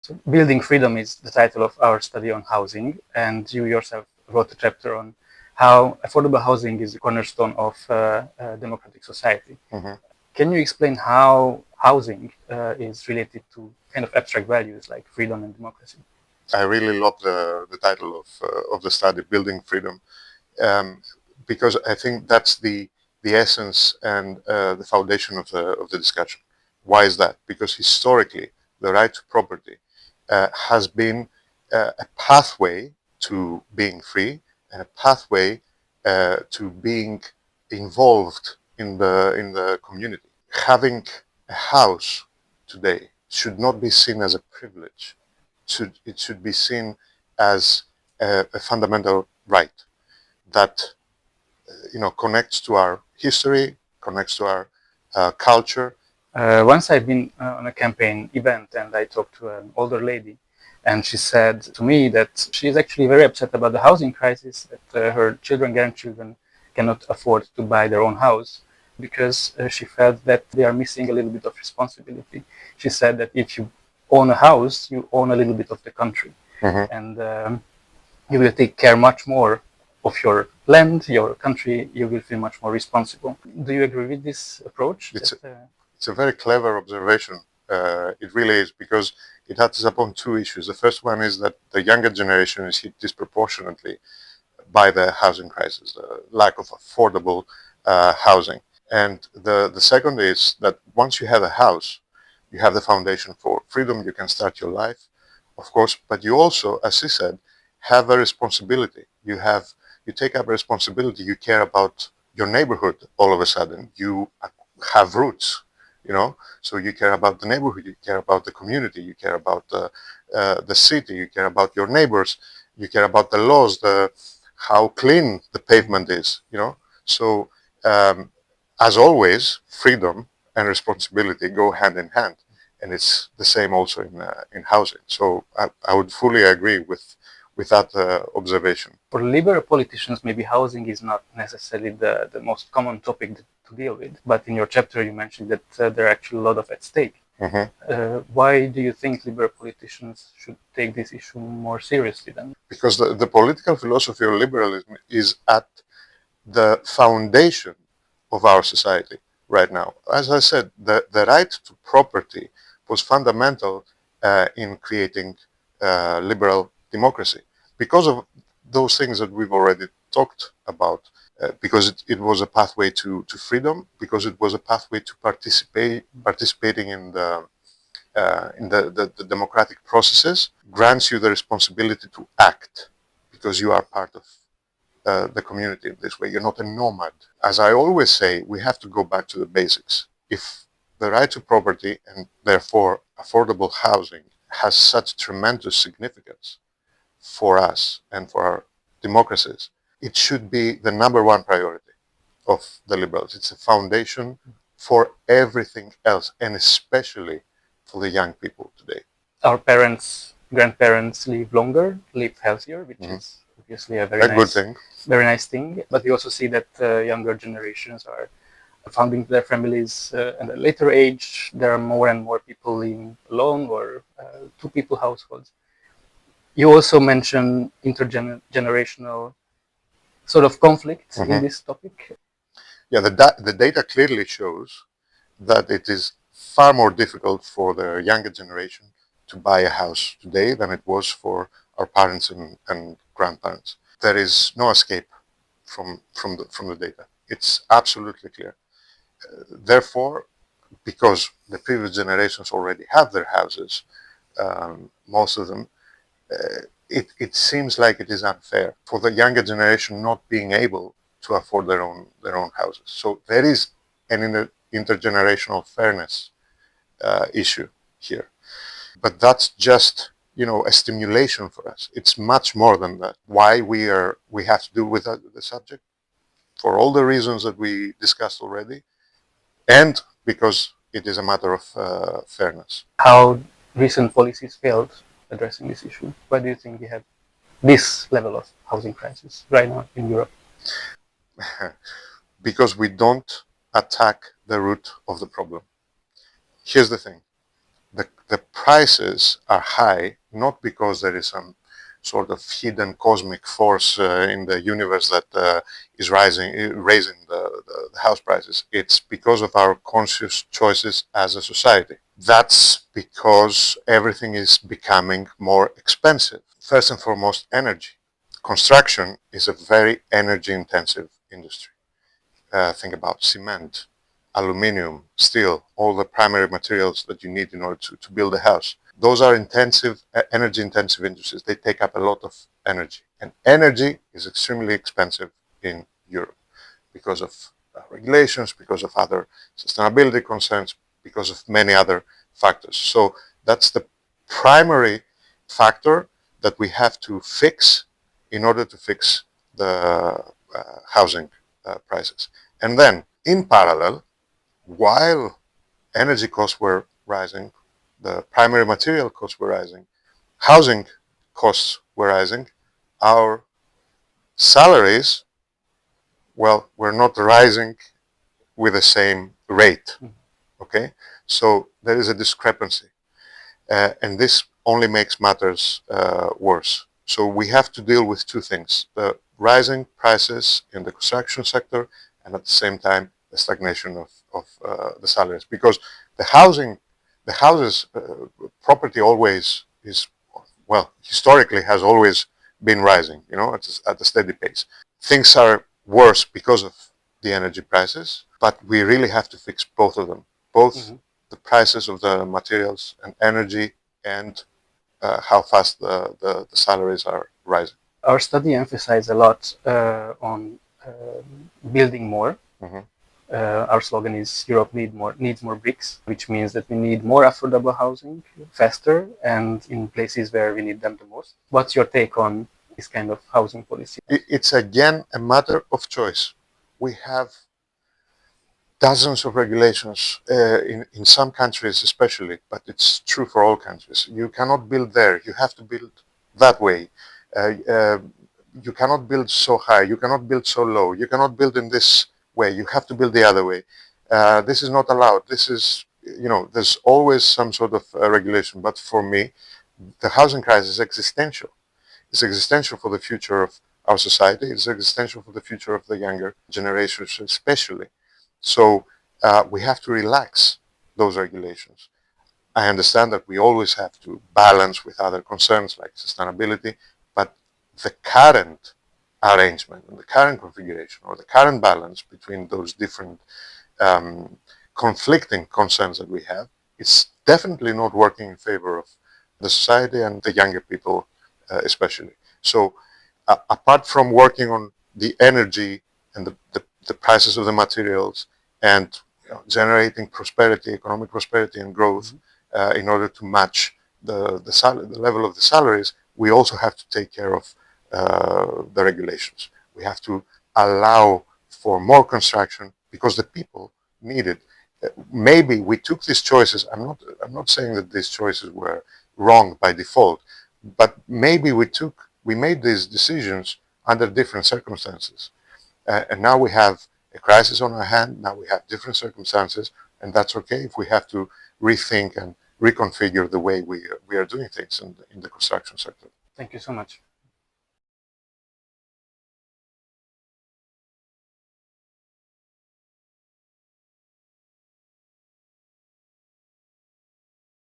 So Building Freedom is the title of our study on housing, and you yourself wrote a chapter on how affordable housing is the cornerstone of a democratic society. Can you explain how housing is related to kind of abstract values like freedom and democracy? I really love the title of the study, Building Freedom, because I think that's the essence and the foundation of the discussion. Why is that? Because historically, the right to property has been a pathway to being free and a pathway to being involved in the community. Having a house today should not be seen as a privilege. It should be seen as a fundamental right that connects to our history, connects to our culture. Once I've been on a campaign event and I talked to an older lady, and she said to me that she is actually very upset about the housing crisis, that her children, grandchildren cannot afford to buy their own house because she felt that they are missing a little bit of responsibility. She said that if you own a house, you own a little bit of the country, and you will take care much more of your land, your country. You will feel much more responsible. Do you agree with this approach? It's a very clever observation. It really is, because it touches upon two issues. The first one is that the younger generation is hit disproportionately by the housing crisis, the lack of affordable housing. And the second is that once you have a house, you have the foundation for freedom, you can start your life, of course, but you also, as he said, have a responsibility. You take up a responsibility, you care about your neighborhood all of a sudden, you have roots, so you care about the neighborhood, you care about the community, you care about the city, you care about your neighbors, you care about the laws, how clean the pavement is, So as always, freedom and responsibility go hand in hand, and it's the same also in housing. So I would fully agree with that observation. For liberal politicians, maybe housing is not necessarily the most common topic to deal with. But in your chapter, you mentioned that there are actually a lot of at stake. Why do you think liberal politicians should take this issue more seriously then? Because the political philosophy of liberalism is at the foundation of our society right now. As I said, the right to property was fundamental in creating liberal democracy because of those things that we've already talked about, because it was a pathway to freedom, because it was a pathway to participating in the democratic processes, grants you the responsibility to act because you are part of the community in this way. You're not a nomad. As I always say, we have to go back to the basics. If the right to property and therefore affordable housing has such tremendous significance for us and for our democracies, it should be the number one priority of the liberals. It's a foundation for everything else, and especially for the young people today. Our parents, grandparents live longer, live healthier, which is obviously a very nice thing. But we also see that younger generations are founding their families at a later age. There are more and more people living alone or two-people households. You also mention intergenerational sort of conflict in this topic. Yeah, the data clearly shows that it is far more difficult for the younger generation to buy a house today than it was for our parents and grandparents. There is no escape from the data. It's absolutely clear. Therefore, because the previous generations already have their houses, most of them, it seems like it is unfair for the younger generation not being able to afford their own houses. So there is an intergenerational fairness issue here, but that's just a stimulation for us. It's much more than that. Why we have to do with the subject, for all the reasons that we discussed already, and because it is a matter of fairness. How recent policies failed addressing this issue? Why do you think we have this level of housing crisis right now in Europe? Because we don't attack the root of the problem. Here's the thing. The prices are high not because there is some sort of hidden cosmic force in the universe that is raising the house prices. It's because of our conscious choices as a society. That's because everything is becoming more expensive. First and foremost, energy. Construction is a very energy intensive industry. Think about cement, aluminium, steel, all the primary materials that you need in order to build a house. Those are intensive, energy intensive industries. They take up a lot of energy. And energy is extremely expensive in Europe because of regulations, because of other sustainability concerns, because of many other factors. So that's the primary factor that we have to fix in order to fix the housing prices. And then, in parallel, while energy costs were rising, the primary material costs were rising, housing costs were rising, our salaries, well, were not rising with the same rate. Okay? So there is a discrepancy. And this only makes matters worse. So we have to deal with two things: the rising prices in the construction sector, and at the same time the stagnation of the salaries. Because the houses, property always is, well, historically has always been rising, at a steady pace. Things are worse because of the energy prices, but we really have to fix both of them, both the prices of the materials and energy, and how fast the salaries are rising. Our study emphasized a lot on building more. Our slogan is Europe needs more bricks, which means that we need more affordable housing faster and in places where we need them the most. What's your take on this kind of housing policy? It's again a matter of choice. We have dozens of regulations in some countries especially, but it's true for all countries. You cannot build there. You have to build that way. You cannot build so high. You cannot build so low. You cannot build in this way. You have to build the other way. This is not allowed. This is, there's always some sort of regulation. But for me, the housing crisis is existential. It's existential for the future of our society. It's existential for the future of the younger generations especially. So we have to relax those regulations. I understand that we always have to balance with other concerns like sustainability, but the current arrangement and the current configuration or the current balance between those different conflicting concerns that we have is definitely not working in favor of the society and the younger people especially. So apart from working on the energy and the prices of the materials and generating prosperity, economic prosperity and growth in order to match the level of the salaries, we also have to take care of the regulations. We have to allow for more construction because the people need it. Maybe we took these choices. I'm not saying that these choices were wrong by default, but maybe we made these decisions under different circumstances. And now we have a crisis on our hand. Now we have different circumstances, and that's okay if we have to rethink and reconfigure the way we are doing things in the construction sector. Thank you so much.